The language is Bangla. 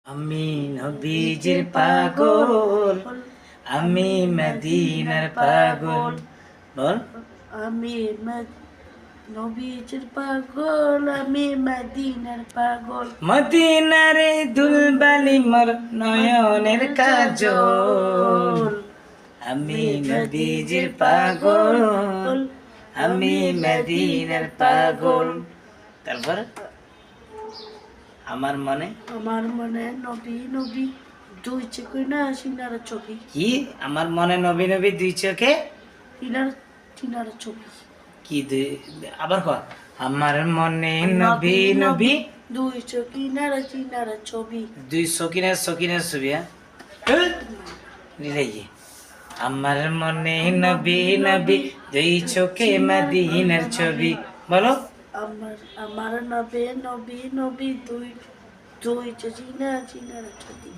আমি নবীজির পাগল, আমি মদিনার পাগল। বল। আমি নবীজির পাগল, আমি মদিনার পাগল। মদিনারে দুলবালি মোর নয়নের কাজল। আমি নবীজির পাগল, আমি মদিনার পাগল। তারপর আমার মনে নবী নবী দুই চোখে না সিনার ছবি। কি? আমার মনে নবী নবী দুই চোখে সিনার ছবি। কি আবার কর। আমার মনে নবী নবী দুই চোখে নারা সিনার ছবি। দুই সকিনের ছবি। আমার মনে নবী নবী দুই চোখে মদিনার ছবি। বলো। আমার নবী নবী নবী দুই চোখে না সিনার ছবি।